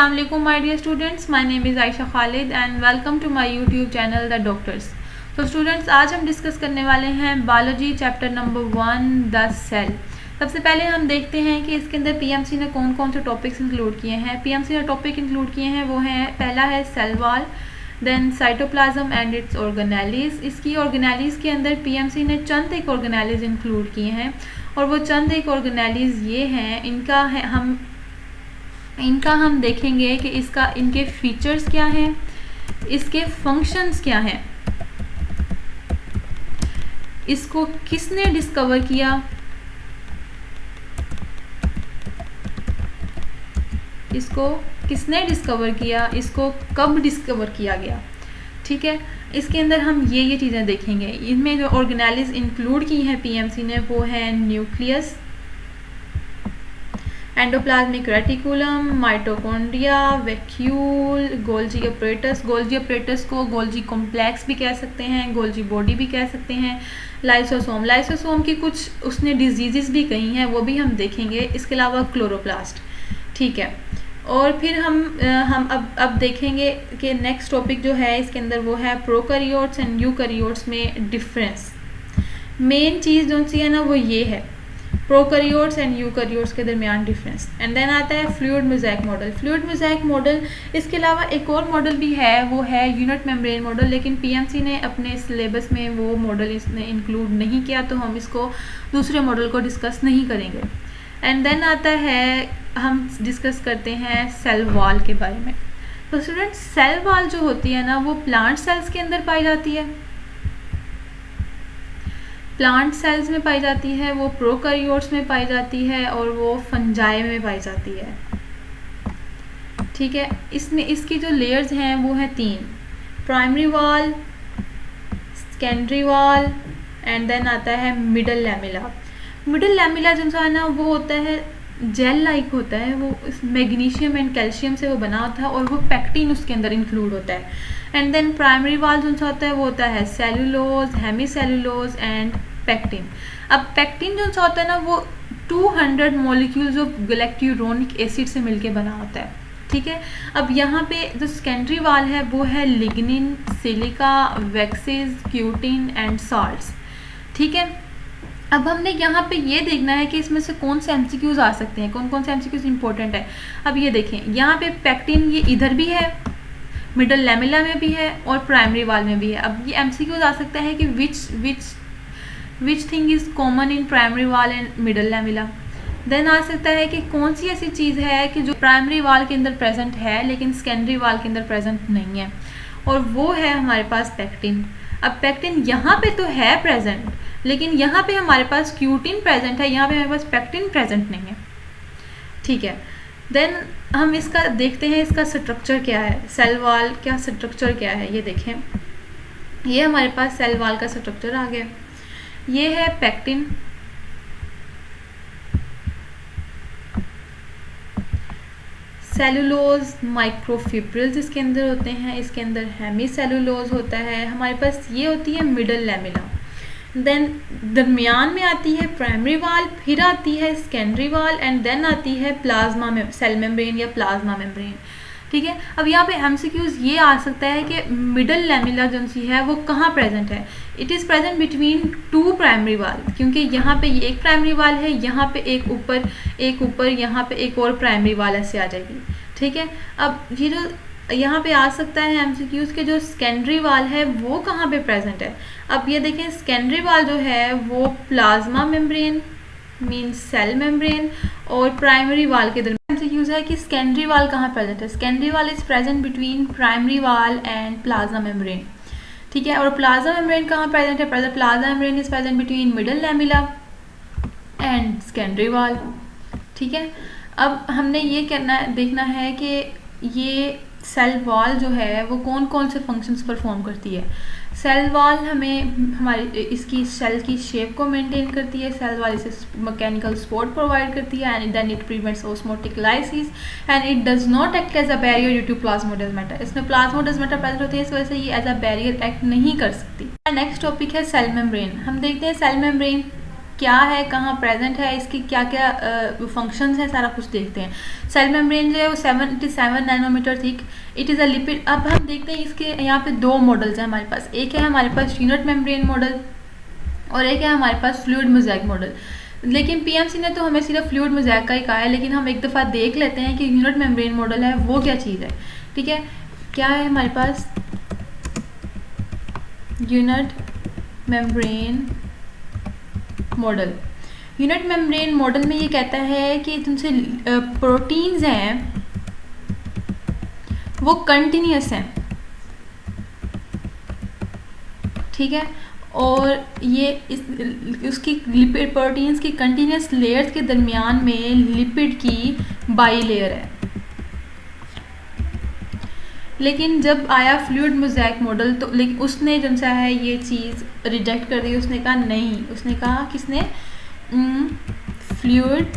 Assalamualaikum my dear students, my name is Aisha Khalid and welcome to my YouTube channel The Doctors। तो students आज हम discuss करने वाले हैं biology chapter number 1 the cell. सबसे पहले हम देखते हैं कि इसके अंदर पीएमसी ने कौन कौन से टॉपिक्स इंक्लूड किए हैं। पीएमसी ने टॉपिक इंक्लूड किए हैं वो हैं, पहला है cell wall, then cytoplasm and its organelles. इसकी ऑर्गेनेलिज के अंदर पीएमसी ने चंद एक ऑर्गेनेलिज इंक्लूड किए हैं और वो चंद एक ऑर्गेनेलिज ये हैं, इनका हम देखेंगे कि इनके फीचर्स क्या हैं, इसके फंक्शंस क्या हैं, इसको किसने डिस्कवर किया, इसको कब डिस्कवर किया गया। ठीक है, इसके अंदर हम ये चीज़ें देखेंगे। इनमें जो ऑर्गेनेलिज इंक्लूड की हैं पीएमसी ने वो है nucleus, endoplasmic reticulum, mitochondria, vacuole, Golgi apparatus. Golgi apparatus को गोल्जी कॉम्प्लेक्स भी कह सकते हैं, गोल्जी बॉडी भी कह सकते हैं, लाइसोसोम की कुछ उसने डिजीज़ भी कही हैं, वो भी हम देखेंगे। इसके अलावा क्लोरोप्लास्ट। ठीक है, और फिर हम अब देखेंगे कि नेक्स्ट टॉपिक जो है इसके अंदर वो है प्रोकैरियोट्स एंड यूकैरियोट्स में डिफरेंस। मेन चीज़ जो सी है ना वो ये है, प्रोकैरियोट्स एंड यूकैरियोट्स के दरमियान डिफरेंस। एंड देन आता है fluid mosaic model. Fluid mosaic model, इसके अलावा एक और मॉडल भी है वो है यूनिट मेम्ब्रेन मॉडल, लेकिन पीएमसी ने अपने सिलेबस में वो मॉडल इसने इंक्लूड नहीं किया, तो हम इसको दूसरे मॉडल को डिस्कस नहीं करेंगे। एंड देन आता है, हम डिस्कस करते हैं सेल वॉल के बारे में। तो स्टूडेंट्स, सेल वॉल जो होती है ना वो प्लांट सेल्स के अंदर पाई जाती है, प्लांट सेल्स में पाई जाती है, वो प्रोकैरियोट्स में पाई जाती है और वो फंजाई में पाई जाती है। ठीक है, इसमें इसकी जो लेयर्स हैं वो हैं 3, primary wall, secondary wall and then आता है मिडल लैमिला। मिडल लैमिला जो है ना वो होता है जेल लाइक होता है, वो इस मैग्नीशियम एंड कैल्शियम से वो बना होता है और वो पैक्टिन उसके अंदर इंक्लूड होता है। एंड देन प्राइमरी वॉल जो होता है वो होता है सेलुलोज, हेमीसेलुलोज एंड पैक्टिन। अब पैक्टिन जो होता है ना वो 200 मॉलिक्यूल्स ऑफ गैलेक्टोरोनिक एसिड से मिलके बना होता है। ठीक है, अब यहाँ पे जो सेकेंडरी वॉल है वो है lignin, silica, waxes, cutin and salts. ठीक है, अब हमने यहाँ पे ये देखना है कि इसमें से कौन से एमसीक्यूज आ सकते हैं, कौन कौन से एमसीक्यूज इंपॉर्टेंट है। अब ये देखें, यहाँ पे पैक्टिन ये इधर भी है, मिडल लैमिला में भी है और प्राइमरी वॉल में भी है। अब ये एमसीक्यूज आ सकता है कि which thing is common in primary wall and middle lamella. Then आ सकता है कि कौन सी ऐसी चीज़ है कि जो प्राइमरी वॉल के अंदर प्रेजेंट है लेकिन सेकेंडरी वॉल के अंदर प्रेजेंट नहीं है, और वो है हमारे पास पैक्टिन। अब पैक्टिन यहाँ पे तो है प्रेजेंट, लेकिन यहाँ पे हमारे पास क्यूटिन प्रेजेंट है, यहाँ पे हमारे पास पैक्टिन प्रेजेंट नहीं है। ठीक है, देन हम इसका देखते हैं इसका स्ट्रक्चर क्या है, सेल वॉल का स्ट्रक्चर क्या है। ये देखें, ये हमारे पास सेल वॉल का स्ट्रक्चर आ गया। ये है पैक्टिन, सेलुलोज, माइक्रोफिब्रिल्स इसके अंदर होते हैं, इसके अंदर हेमीसेलुलोज होता है। हमारे पास ये होती है मिडल लैमिला। देन दरमियान में आती है प्राइमरी वॉल, फिर आती है सेकेंडरी वॉल एंड देन आती है प्लाज्मा में सेल मेम्ब्रेन या प्लाज्मा मेम्ब्रेन। ठीक है, अब यहाँ पे एमसीक्यूज ये आ सकता है कि मिडल लैमिला जो सी है वो कहाँ प्रेजेंट है। It is present between 2 primary wall, क्योंकि यहाँ पे ये एक प्राइमरी वॉल है, यहाँ पे एक ऊपर यहाँ पे एक और प्राइमरी वॉल ऐसे आ जाएगी। ठीक है, अब ये जो यहाँ पे आ सकता है एमसीक्यूज के जो सेकेंडरी वॉल है वो कहाँ पे प्रेजेंट है। अब ये देखें, सेकेंडरी वॉल जो है वो plasma membrane means cell membrane और प्राइमरी वॉल के दरमियान एमसीक्यूज है कि सेकेंडरी वॉल कहाँ प्रेजेंट है। Secondary wall is present between primary wall and plasma membrane. ठीक है, और प्लाज्मा मेम्ब्रेन कहाँ प्रेजेंट है, plasma membrane is present between middle lamella and secondary wall. ठीक है, अब हमने ये देखना है कि ये सेल वॉल जो है वो कौन कौन से फंक्शंस परफॉर्म करती है। सेल वॉल हमें हमारी इसकी सेल की शेप को मेंटेन करती है, सेल वॉल इसे मैकेनिकल सपोर्ट प्रोवाइड करती है and then it prevents osmotic lysis and it does not act as a barrier due to plasmodesmata. इसमें प्लाज्मोडेस्माटा प्रेजेंट होती है, इस वजह से ये एज अ बैरियर एक्ट नहीं कर सकती। नेक्स्ट टॉपिक है सेल मेम्ब्रेन। हम देखते हैं सेल मेम्ब्रेन क्या है, कहाँ प्रेजेंट है, इसकी क्या क्या फंक्शंस हैं, सारा कुछ देखते हैं। सेल मेम्ब्रेन जो है वो 77 nanometre thick, it is a lipid. अब हम देखते हैं इसके यहाँ पे दो मॉडल्स हैं हमारे पास, एक है हमारे पास यूनिट मेम्ब्रेन मॉडल और एक है हमारे पास फ्लूइड मोज़ेक मॉडल। लेकिन पीएमसी ने तो हमें सिर्फ फ्लूइड मोज़ेक का ही कहा है, लेकिन हम एक दफ़ा देख लेते हैं कि यूनिट मेम्ब्रेन मॉडल है वो क्या चीज़ है। ठीक है, क्या है हमारे पास unit membrane model. Unit membrane model में ये कहता है कि तुमसे प्रोटीन्स हैं वो कंटिन्यूस हैं, ठीक है, और ये उसकी लिपिड प्रोटीन्स की कंटिन्यूस लेयर्स के दरमियान में लिपिड की बाई लेयर है। लेकिन जब आया फ्लूइड मोज़ेक मॉडल तो लेकिन उसने जो सा है ये चीज़ रिजेक्ट कर दी। उसने कहा नहीं, उसने कहा किसने, फ्लूइड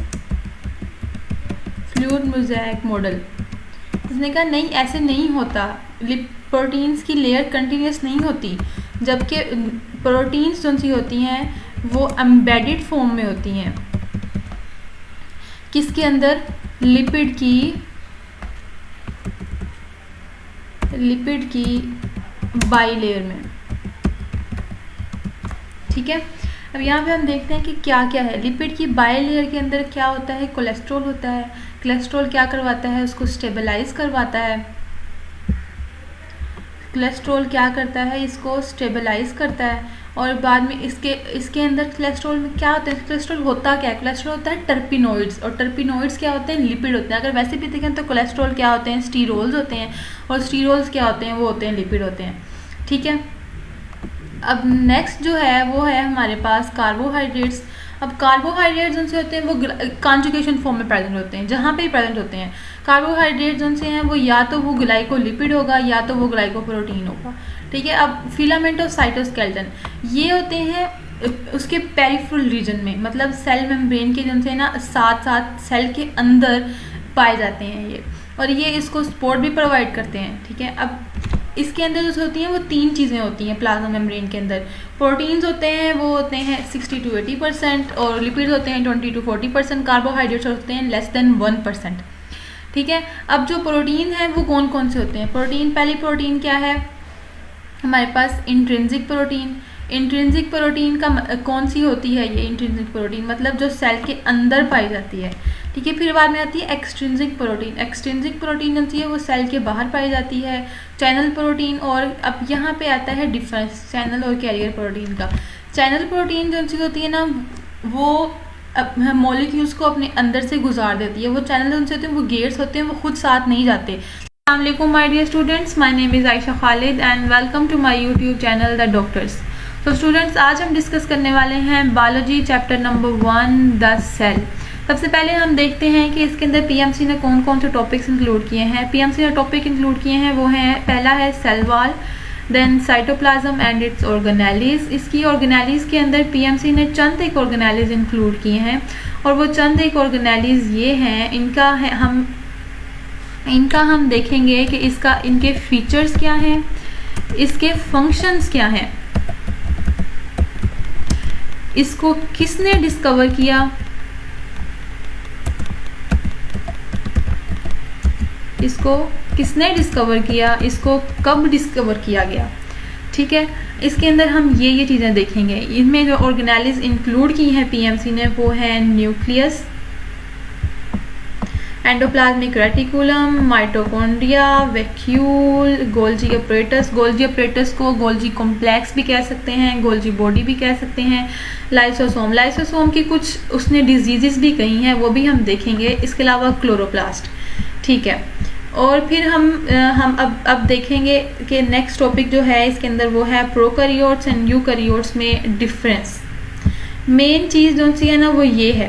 मोज़ेक मॉडल, उसने कहा नहीं ऐसे नहीं होता, प्रोटीन्स की लेयर कंटिन्यूस नहीं होती, जबकि प्रोटीन्स जो सी होती हैं वो एम्बेडेड फॉर्म में होती हैं, किसके अंदर, लिपिड की बाई लेयर में। ठीक है, अब यहाँ पे हम देखते हैं कि क्या क्या है। लिपिड की बाई लेयर के अंदर क्या होता है, कोलेस्ट्रॉल होता है। कोलेस्ट्रॉल क्या करवाता है, उसको स्टेबलाइज करवाता है। कोलेस्ट्रॉल क्या करता है, इसको स्टेबलाइज करता है। और बाद में इसके अंदर कोलेस्ट्रॉल में क्या होता है, कोलेस्ट्रॉल होता क्या है, कोलेस्ट्रॉल होता है टर्पिनोइड्स, और टर्पिनोइड्स क्या होते हैं, लिपिड होते हैं। अगर वैसे भी देखें तो कोलेस्ट्रॉल क्या होते हैं, स्टीरोल्स होते हैं, और स्टीरोल्स क्या होते हैं, वो होते हैं लिपिड होते हैं। ठीक है, अब नेक्स्ट जो है वो है हमारे पास कार्बोहाइड्रेट्स। अब कार्बोहाइड्रेट्स उनसे होते हैं वो कॉन्जुगेशन फॉर्म में प्रेजेंट होते हैं, जहाँ पे ही प्रेजेंट होते हैं। कार्बोहाइड्रेट्स उनसे हैं वो या तो वो ग्लाइकोलिपिड होगा या तो वो ग्लाइकोप्रोटीन होगा। ठीक है, अब फिलामेंट और साइटोस्केलेटन ये होते हैं उसके पेरिफेरल रीजन में, मतलब सेल मेम्ब्रेन के जिनसे ना साथ साथ सेल के अंदर पाए जाते हैं ये, और ये इसको सपोर्ट भी प्रोवाइड करते हैं। ठीक है, अब इसके अंदर जो होती हैं वो तीन चीज़ें होती हैं प्लाज्मा मेम्ब्रेन के अंदर। प्रोटीन्स होते हैं वो होते हैं 60 to 80%, और लिपिड्स होते हैं 20 to 40%, कार्बोहाइड्रेट्स होते हैं लेस देन 1%। ठीक है, अब जो प्रोटीन है वो कौन कौन से होते हैं। प्रोटीन, पहली प्रोटीन क्या है हमारे पास, इंट्रिंसिक प्रोटीन। इंट्रिंसिक प्रोटीन का कौन सी होती है, ये इंट्रिंसिक प्रोटीन मतलब जो सेल के अंदर पाई जाती है। ठीक है, फिर बाद में आती है एक्सट्रिंसिक प्रोटीन। एक्सट्रिंसिक प्रोटीन जो है वो सेल के बाहर पाई जाती है, चैनल प्रोटीन। और अब यहाँ पे आता है डिफरेंस चैनल और कैरियर प्रोटीन का। चैनल प्रोटीन जो सी होती है ना वो मॉलिक्यूल्स को अपने अंदर से गुजार देती है। वो चैनल जो होते हैं वो गेट्स होते हैं, वो खुद साथ नहीं जाते। अस्सलाम वालेकुम my dear students, my name is Ayesha Khalid and welcome to my YouTube channel the doctors. तो स्टूडेंट्स आज हम डिस्कस करने वाले हैं biology chapter number 1 the cell. सबसे पहले हम देखते हैं कि इसके अंदर पीएमसी ने कौन कौन से टॉपिक्स इंक्लूड किए हैं। पीएमसी ने टॉपिक इंक्लूड किए हैं वो हैं, पहला है cell wall, then cytoplasm and its organelles. इसकी ऑर्गेनेलिज के अंदर पीएमसी ने चंद एक ऑर्गेनेलिज इंक्लूड किए हैं, और वो चंद एक ऑर्गेनेलिज ये हैं, इनका हम देखेंगे कि इनके फीचर्स क्या हैं, इसके फंक्शंस क्या हैं, इसको किसने डिस्कवर किया, इसको कब डिस्कवर किया गया। ठीक है, इसके अंदर हम ये चीज़ें देखेंगे। इनमें जो ऑर्गेनेलिज इंक्लूड की हैं पीएमसी ने वो है nucleus, endoplasmic reticulum, mitochondria, vacuole, Golgi apparatus. Golgi apparatus को गोल्जी कॉम्प्लेक्स भी कह सकते हैं, गोल्जी बॉडी भी कह सकते हैं। लाइसोसोम की कुछ उसने डिजीजेस भी कही हैं, वो भी हम देखेंगे। इसके अलावा क्लोरोप्लास्ट। ठीक है, और फिर हम अब देखेंगे कि नेक्स्ट टॉपिक जो है इसके अंदर वो है प्रोकैरियोट्स एंड यूकैरियोट्स में डिफरेंस। मेन चीज़ जो सी है ना वो ये है,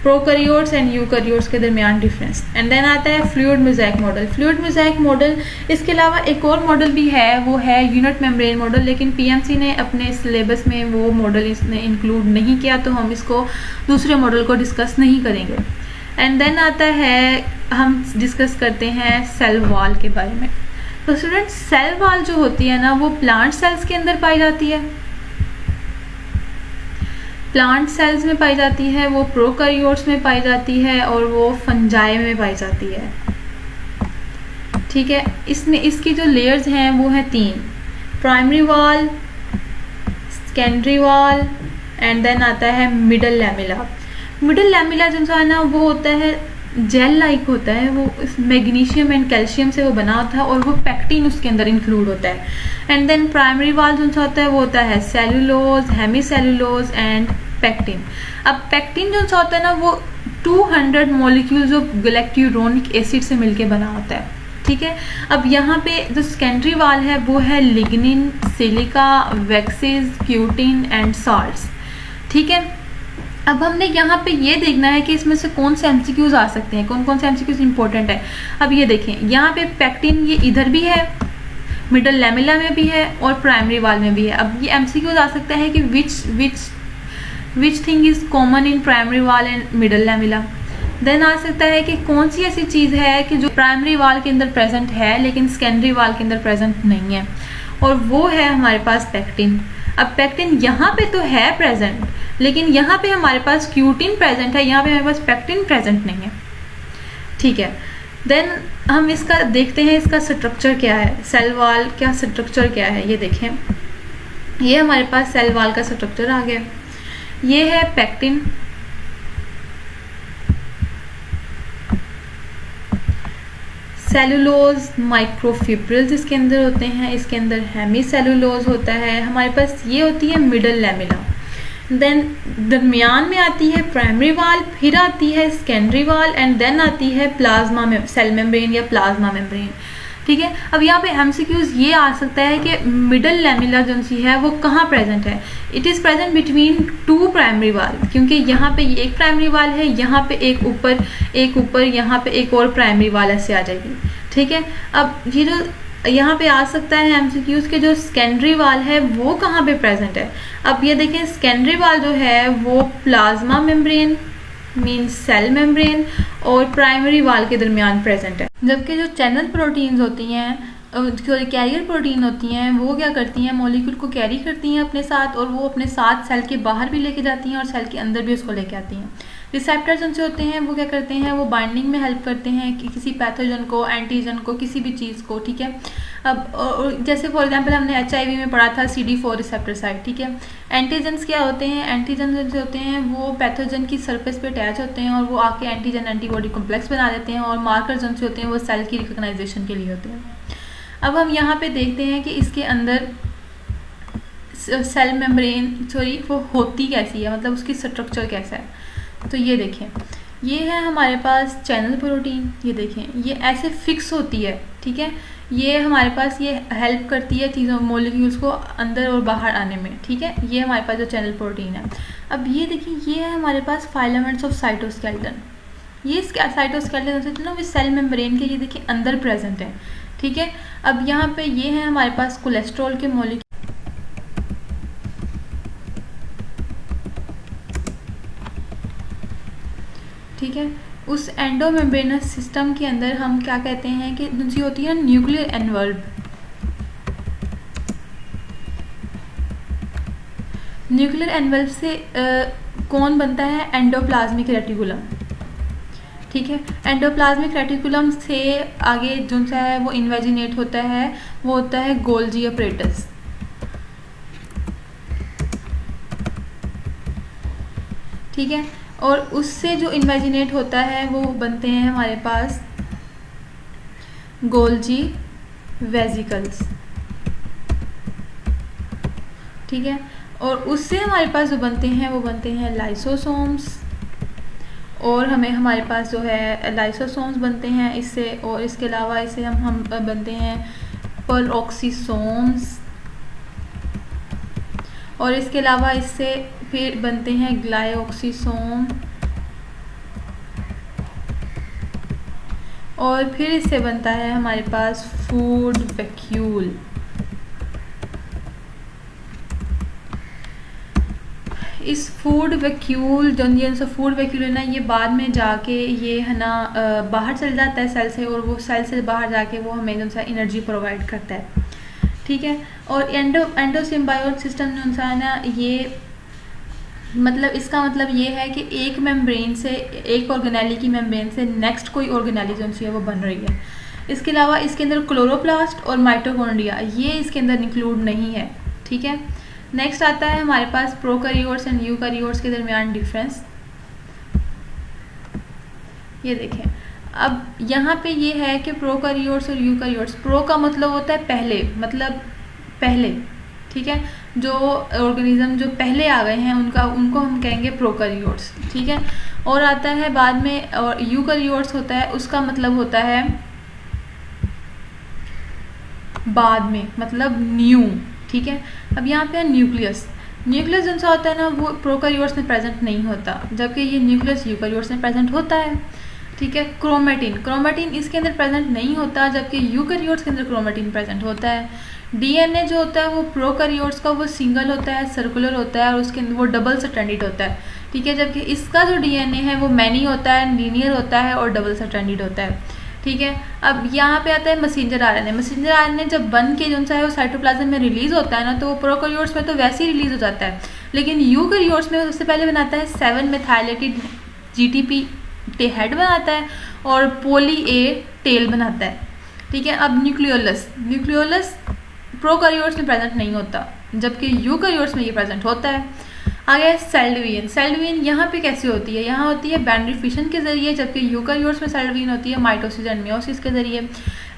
प्रोकैरियोट्स एंड यूकैरियोट्स के दरमियान डिफरेंस। एंड देन आता है fluid mosaic model. Fluid mosaic model, इसके अलावा एक और मॉडल भी है वो है यूनिट मेम्ब्रेन मॉडल, लेकिन पीएमसी ने अपने सिलेबस में वो मॉडल इसने इंक्लूड नहीं किया, तो हम इसको दूसरे मॉडल को डिस्कस नहीं करेंगे। एंड देन आता है, हम डिस्कस करते हैं सेल वॉल के बारे में। तो स्टूडेंट्स सेल वॉल जो होती है ना वो प्लांट सेल्स के अंदर पाई जाती है। प्लांट सेल्स में पाई जाती है, वो प्रोकैरियोट्स में पाई जाती है और वो फंजाई में पाई जाती है। ठीक है, इसमें इसकी जो लेयर्स हैं वो हैं 3, primary wall, secondary wall and then आता है मिडल लैमिला। मिडल लैमिला जो है ना वो होता है जेल लाइक होता है, वो मैग्नीशियम एंड कैल्शियम से वो बना होता है और वो पैक्टिन उसके अंदर इंक्लूड होता है। एंड देन प्राइमरी वॉल जो होता है वो होता है cellulose, hemicellulose and pectin. अब पैक्टिन जो होता है ना वो 200 मॉलिक्यूल्स ऑफ गैलेक्टोयूरोनिक एसिड से मिलके बना होता है। ठीक है, अब यहाँ पे जो सेकेंडरी वॉल है वो है lignin, silica, waxes, cutin and salts. ठीक है, अब हमने यहाँ पे ये देखना है कि इसमें से कौन से एमसीक्यूज आ सकते हैं, कौन कौन से एमसीक्यूज इंपॉर्टेंट है। अब ये देखें, यहाँ पे पैक्टिन ये इधर भी है, मिडल लैमिला में भी है और प्राइमरी वॉल में भी है। अब ये एमसीक्यूज आ सकता है कि which thing is common in primary wall and middle lamella. Then आ सकता है कि कौन सी ऐसी चीज़ है कि जो प्राइमरी वॉल के अंदर प्रेजेंट है लेकिन सेकेंडरी वॉल के अंदर प्रेजेंट नहीं है, और वो है हमारे पास पैक्टिन। अब पैक्टिन यहाँ पे तो है प्रेजेंट, लेकिन यहाँ पे हमारे पास क्यूटिन प्रेजेंट है, यहाँ पे हमारे पास पैक्टिन प्रेजेंट नहीं है। ठीक है, देन हम इसका देखते हैं इसका स्ट्रक्चर क्या है, सेल वॉल क्या स्ट्रक्चर क्या है। ये देखें, ये हमारे पास सेल वॉल का स्ट्रक्चर आ गया। ये है पैक्टिन, सेलुलोज, माइक्रोफिब्रिल्स इसके अंदर होते हैं, इसके अंदर हेमी सेलुलोज होता है। हमारे पास ये होती है मिडल लैमिला। देन दरमियान में आती है प्राइमरी वॉल, फिर आती है सेकेंडरी वॉल एंड देन आती है प्लाज्मा में सेल मेम्ब्रेन या प्लाज्मा मेम्ब्रेन। ठीक है, अब यहाँ पे एमसीक्यूज ये आ सकता है कि मिडल लैमिला जो सी है वो कहाँ प्रेजेंट है। It is present between 2 primary wall, क्योंकि यहाँ पे ये एक प्राइमरी वॉल है, यहाँ पे एक ऊपर यहाँ पे एक और प्राइमरी वॉल ऐसे आ जाएगी। ठीक है, अब ये जो यहाँ पे आ सकता है एमसीक्यूज के जो सेकेंडरी वॉल है वो कहाँ पे प्रेजेंट है। अब ये देखें, सेकेंडरी वॉल जो है वो plasma membrane means cell membrane और प्राइमरी वॉल के दरमियान प्रेजेंट है। जबकि जो चैनल प्रोटीन्स होती हैं, सॉरी कैरियर प्रोटीन होती हैं, वो क्या करती हैं, मॉलिक्यूल को कैरी करती हैं अपने साथ और वो अपने साथ सेल के बाहर भी लेके जाती हैं और सेल के अंदर भी उसको लेके आती हैं। रिसेप्टर्स उनसे होते हैं, वो क्या करते हैं, वो बाइंडिंग में हेल्प करते हैं कि किसी पैथोजन को, एंटीजन को, किसी भी चीज़ को। ठीक है, अब जैसे फॉर एग्जांपल हमने HIV में पढ़ा था CD4 रिसेप्टर साइट। ठीक है, एंटीजन्स क्या होते हैं, एंटीजन जो होते हैं वो पैथोजन की सरफेस पे अटैच होते हैं और वो आके एंटीजन एंटीबॉडी कॉम्प्लेक्स बना देते हैं, और मार्कर्स जो होते हैं वो सेल की रिकॉग्नाइजेशन के लिए होते हैं। अब हम यहाँ पे देखते हैं कि इसके अंदर सेल मेम्ब्रेन वो होती कैसी है, मतलब उसकी स्ट्रक्चर कैसा है। तो ये देखें, ये है हमारे पास चैनल प्रोटीन। ये देखें, ये ऐसे फिक्स होती है। ठीक है, ये हमारे पास ये हेल्प करती है चीज़ों मॉलिक्यूल्स को अंदर और बाहर आने में। ठीक है, ये हमारे पास जो चैनल प्रोटीन है। अब ये देखिए, ये है हमारे पास फाइलामेंट्स ऑफ साइटोस्केलेटन। ये साइटोस्केलेटन ना वो सेल मेम्ब्रेन के ये देखिए अंदर प्रेजेंट है। ठीक है, अब यहाँ पे ये है हमारे पास कोलेस्ट्रॉल के मॉलिक्यूल। ठीक है, उस एंडोमेम्ब्रेनस सिस्टम के अंदर हम क्या कहते हैं कि दूसरी होती है न्यूक्लियर एनवल्व। न्यूक्लियर एनवल्व से कौन बनता है, एंडोप्लाज्मिक रेटिकुलम। ठीक है, एंडोप्लाज्मिक रेटिकुलम से आगे जो सा है वो इन्वेजिनेट होता है, वो होता है गोल्जी अपरेटस। ठीक है, और उससे जो इन्वेजिनेट होता है वो बनते हैं हमारे पास गोल्जी वेजिकल्स। ठीक है, और उससे हमारे पास जो बनते हैं वो बनते हैं लाइसोसोम्स, और हमारे पास जो है लाइसोसोम्स बनते हैं इससे, और इसके अलावा इसे हम बनते हैं पेरोक्सिसोम्स, और इसके अलावा इससे फिर बनते हैं ग्लाइऑक्सिसोम, और फिर इससे बनता है हमारे पास फूड वैक्यूल। इस फूड वैक्यूल जो फूड वैक्यूल है ना, ये बाद में जाके ये है ना बाहर चल जाता है सेल से, और वो सेल से बाहर जाके वो हमें जो सा एनर्जी प्रोवाइड करता है। ठीक है, और एंडोसिम्बायोट सिस्टम जो है ना, ये मतलब इसका मतलब ये है कि एक मेम्ब्रेन से, एक ऑर्गेनेली की मेम्ब्रेन से नेक्स्ट कोई ऑर्गेनेली जो है वो बन रही है। इसके अलावा इसके अंदर क्लोरोप्लास्ट और माइटोकॉन्ड्रिया ये इसके अंदर इंक्लूड नहीं है। ठीक है, नेक्स्ट आता है हमारे पास प्रोकैरियोट्स एंड यूकैरियोट्स के दरमियान डिफरेंस। ये देखें, अब यहाँ पे ये है कि प्रोकैरियोट्स और यूकैरियोट्स, प्रो का मतलब होता है पहले, मतलब पहले, ठीक है, जो ऑर्गेनिज्म जो पहले आ गए हैं उनको हम कहेंगे प्रोकैरियोट्स। ठीक है, और आता है बाद में, और यूकैरियोट्स होता है उसका मतलब होता है बाद में, मतलब न्यू। ठीक है, अब यहाँ पे न्यूक्लियस, न्यूक्लियस जो सा होता है ना वो प्रोकैरियोट्स में प्रेजेंट नहीं होता, जबकि ये न्यूक्लियस यूकैरियोट्स में प्रेजेंट होता है। ठीक है, क्रोमेटिन, क्रोमेटिन इसके अंदर प्रेजेंट नहीं होता, जबकि यूकैरियोट्स के अंदर क्रोमेटिन प्रेजेंट होता है। डीएनए जो होता है वो प्रोकैरियोट्स का वो सिंगल होता है, सर्कुलर होता है, और उसके अंदर वो डबल स्ट्रैंडेड होता है। ठीक है, जबकि इसका जो डीएनए है वो मैनी होता है, लीनियर होता है और डबल स्ट्रैंडेड होता है। ठीक है, अब यहाँ पे आता है मैसेंजर आरएनए। मैसेंजर आरएनए जब बन के जो सा है वो साइटोप्लाज्म में रिलीज होता है ना, तो वो प्रोकैरियोट्स में तो वैसे ही रिलीज हो जाता है, लेकिन यूकैरियोट्स में सबसे पहले बनाता है 7 मेथाइलेटेड जीटीपी हेड बनाता है और पोली ए टेल बनाता है। ठीक है, अब न्यूक्लियोलस, न्यूक्लियोलस प्रोकैरियोट्स में प्रेजेंट नहीं होता, जबकि यूकैरियोट्स में ये प्रेजेंट होता है। आगे सेल डिवीजन, सेल डिवीजन यहाँ पे कैसे होती है, यहाँ होती है बाइनरी फिशन के जरिए, जबकि यूकैरियोट्स में सेल डिवीजन होती है माइटोसिस एंड मियोसिस के जरिए।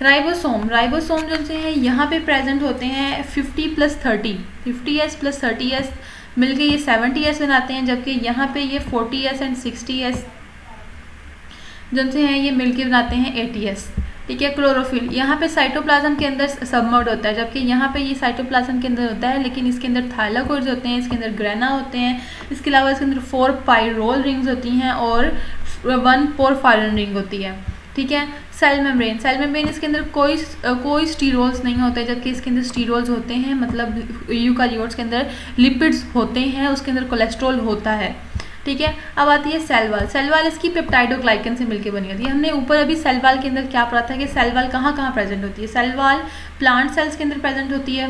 राइबोसोम, राइबोसोम जो से हैं यहाँ पे प्रेजेंट होते हैं 50 + 30, 50s + 30s मिलके ये 70s बनाते हैं, जबकि यहाँ पे ये 40s एंड 60s जो से हैं ये मिलके बनाते हैं 80s। ठीक है, क्लोरोफिल, यहाँ पे साइटोप्लाज्म के अंदर सबमर्ज होता है, जबकि यहाँ पे ये साइटोप्लाज्म के अंदर होता है, लेकिन इसके अंदर थाइलाकोइड्स होते हैं, इसके अंदर ग्रेना होते हैं, इसके अलावा इसके अंदर 4 पाइरोल रिंग्स होती हैं और 1 पोरफायरन रिंग होती है। ठीक है, सेल मेम्ब्रेन, सेल मेम्ब्रेन इसके अंदर कोई स्टीरोल्स नहीं होते, जबकि इसके अंदर स्टीरोल्स होते हैं, मतलब यूकैरियोट्स के अंदर लिपिड्स होते हैं, उसके अंदर कोलेस्ट्रॉल होता है। ठीक है, अब आती है सेल वॉल, सेल वॉल इसकी पेप्टाइडोग्लाइकन से मिलकर बनी होती है। हमने ऊपर अभी सेल वॉल के अंदर क्या पढ़ा था कि सेल वॉल कहाँ कहाँ प्रेजेंट होती है। सेल वॉल प्लांट सेल्स के अंदर प्रेजेंट होती है,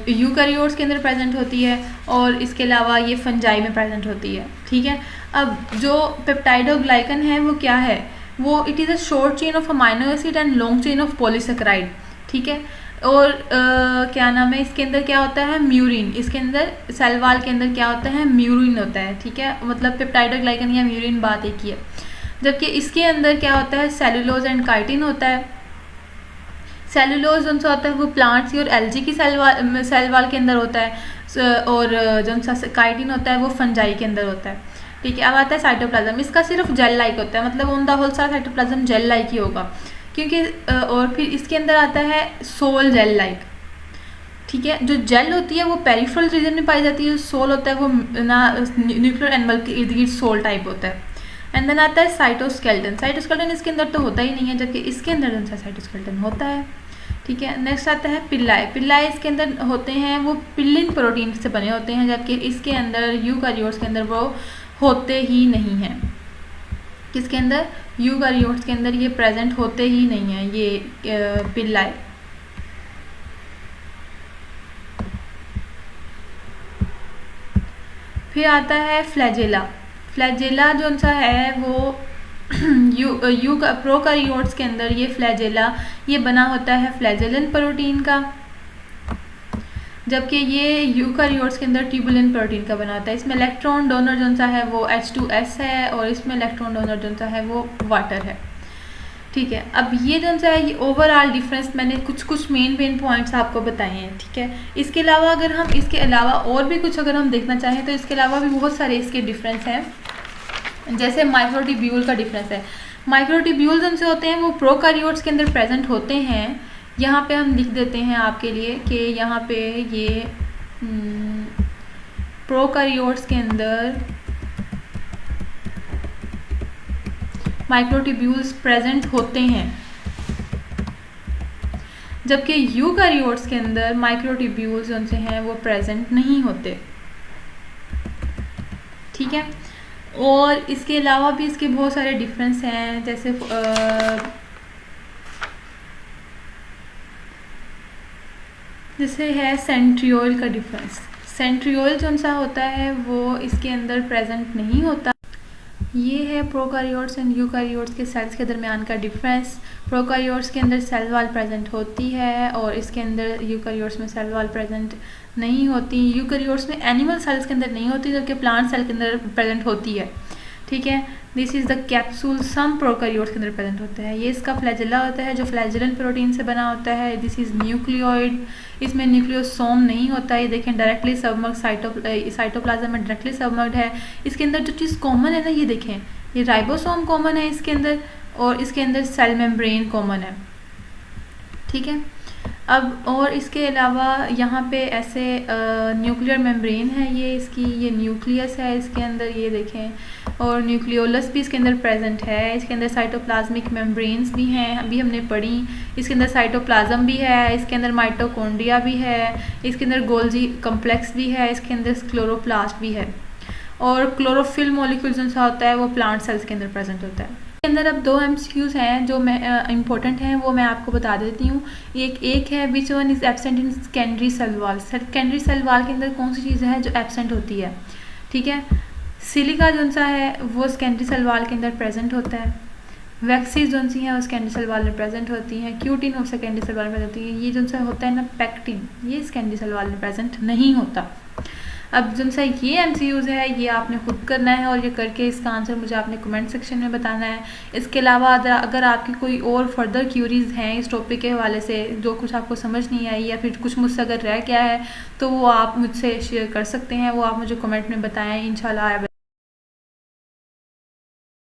यूकैरियोट्स के अंदर प्रेजेंट होती है, और इसके अलावा ये फंजाई में प्रेजेंट होती है। ठीक है, अब जो पेप्टाइडोग्लाइकन है वो क्या है, वो it is a short chain of amino acid and long chain of polysaccharide. ठीक है, और क्या नाम है, इसके अंदर क्या होता है, म्यूरिन, इसके अंदर सेल वॉल के अंदर क्या होता है, म्यूरिन होता है। ठीक है, मतलब पेप्टाइडोग्लाइकन या म्यूरिन बात एक ही है, जबकि इसके अंदर क्या होता है, सेलुलोज एंड काइटिन होता है। सेलुलोज जो सा होता है वो प्लांट्स की और एल्गी की सेल वॉल के अंदर होता है, और जो सा काइटिन होता है वो फंजाई के अंदर होता है। ठीक है, अब आता है साइटोप्लाज्म, इसका सिर्फ जेल लाइक होता है, मतलब ऑन द होल सारा साइटोप्लाज्म जेल लाइक ही होगा, क्योंकि और फिर इसके अंदर आता है सोल जेल लाइक। ठीक है, जो जेल होती है वो पेरिफेरल रीजन में पाई जाती है, जो सोल होता है वो ना न्यूक्लियर एनिमल के इर्द गिर्द सोल टाइप होता है। एंड देन आता है साइटोस्केलेटन, साइटोस्केलेटन इसके अंदर तो होता ही नहीं है, जबकि इसके अंदर जो साइटोस्केलेटन होता है। ठीक है, नेक्स्ट आता है पिल्लाए, पिल्लाए इसके अंदर होते हैं वो पिलिन प्रोटीन से बने होते हैं, जबकि इसके अंदर यूकैरियोट्स के अंदर वो होते ही नहीं हैं। किसके अंदर, यूकैरियोट्स के अंदर ये प्रेजेंट होते ही नहीं है ये पिल्लाए। फिर आता है फ्लैजेला, फ्लैजेला जो सा है वो प्रोकैरियोट्स के अंदर ये फ्लैजेला ये बना होता है फ्लैजेलिन प्रोटीन का, जबकि ये यूकैरियोट्स के अंदर ट्यूबुलिन प्रोटीन का बना होता है। इसमें इलेक्ट्रॉन डोनर जो सा है वो H2S है, और इसमें इलेक्ट्रॉन डोनर जो सा है वो वाटर है। ठीक है, अब ये जो सा है ये ओवरऑल डिफरेंस मैंने कुछ मेन पॉइंट्स आपको बताए हैं। ठीक है, इसके अलावा अगर हम इसके अलावा और भी कुछ अगर हम देखना चाहें तो इसके अलावा भी बहुत सारे इसके डिफरेंस हैं, जैसे माइक्रोट्यूब्यूल का डिफरेंस है। माइक्रोट्यूब्यूल्स उनसे होते हैं वो प्रोकैरियोट्स के अंदर प्रेजेंट होते हैं। यहाँ पे हम लिख देते हैं आपके लिए कि यहाँ पे ये प्रोकैरियोट्स के अंदर माइक्रोट्यूब्यूल्स प्रेजेंट होते हैं, जबकि यूकैरियोट्स के अंदर माइक्रोट्यूब्यूल्स उनसे हैं वो प्रेजेंट नहीं होते। ठीक है, और इसके अलावा भी इसके बहुत सारे डिफरेंस हैं, जैसे है सेंट्रियोल का डिफरेंस। सेंट्रियोल जो सा होता है वो इसके अंदर प्रेजेंट नहीं होता। ये है प्रोकैरियोट्स एंड यूकैरियोट्स के सेल्स के दरमियान का डिफरेंस। प्रोकैरियोट्स के अंदर सेल वॉल प्रेजेंट होती है और इसके अंदर यूकैरियोट्स में सेल वॉल प्रेजेंट नहीं होती। यूकैरियोट्स में एनिमल सेल्स के अंदर नहीं होती जबकि प्लांट सेल के अंदर प्रेजेंट होती है। ठीक है, this is the capsule some prokaryotes के अंदर प्रेजेंट होता है। ये इसका फ्लैजेला होता है जो फ्लैजेलन प्रोटीन से बना होता है। दिस इज़ न्यूक्लियोइड, इसमें न्यूक्लियोसोम नहीं होता। ये देखें डायरेक्टली सबमर्ग साइटोप्लाज्म में डायरेक्टली सबमर्ग है। इसके अंदर जो चीज़ कॉमन है ना, ये देखें, ये राइबोसोम कॉमन है इसके अंदर और इसके अंदर सेल मेम्ब्रेन कॉमन है। ठीक है, अब और इसके अलावा यहाँ पे ऐसे न्यूक्लियर मेम्ब्रेन है, ये इसकी ये न्यूक्लियस है इसके अंदर, ये देखें, और न्यूक्लियोलस भी इसके अंदर प्रेजेंट है। इसके अंदर साइटोप्लाज्मिक मेम्ब्रेन्स भी हैं, अभी हमने पढ़ी। इसके अंदर साइटोप्लाज्म भी है, इसके अंदर माइटोकॉन्ड्रिया भी है, इसके अंदर गोल्जी कम्प्लेक्स भी है, इसके अंदर क्लोरोप्लास्ट भी है। और क्लोरोफिल मॉलिक्यूल जो सा होता है वो प्लांट सेल्स के अंदर प्रेजेंट होता है। इसके अंदर अब 2 MCQs हैं जो मैं इम्पोर्टेंट हैं, वो मैं आपको बता देती हूँ। एक है which one is absent in secondary cell wall. Secondary cell wall के अंदर कौन सी चीज़ है जो एब्सेंट होती है। ठीक है, सिलिका जो सा है वो सेकेंडरी सेल वॉल के अंदर प्रेजेंट होता है। वैक्सीज जो सी हैं वो सेकेंडरी सेल वॉल में प्रेजेंट होती हैं। क्यूटिन वो सेकेंडरी सेल वॉल में प्रेजेंट होती है। ये जो सा होता है ना पैक्टिन, ये सेकेंडरी सेल वॉल में प्रेजेंट नहीं होता। अब जो सा ये MCQs है ये आपने खुद करना है और ये करके इसका आंसर मुझे आपने कमेंट सेक्शन में बताना है। इसके अलावा अगर आपकी कोई और फर्दर क्यूरीज हैं इस टॉपिक के हवाले से, जो कुछ आपको समझ नहीं आई या फिर कुछ मुझसे अगर रह गया है, तो वो आप मुझसे शेयर कर सकते हैं, वो आप मुझे कमेंट में बताएं इंशाल्लाह।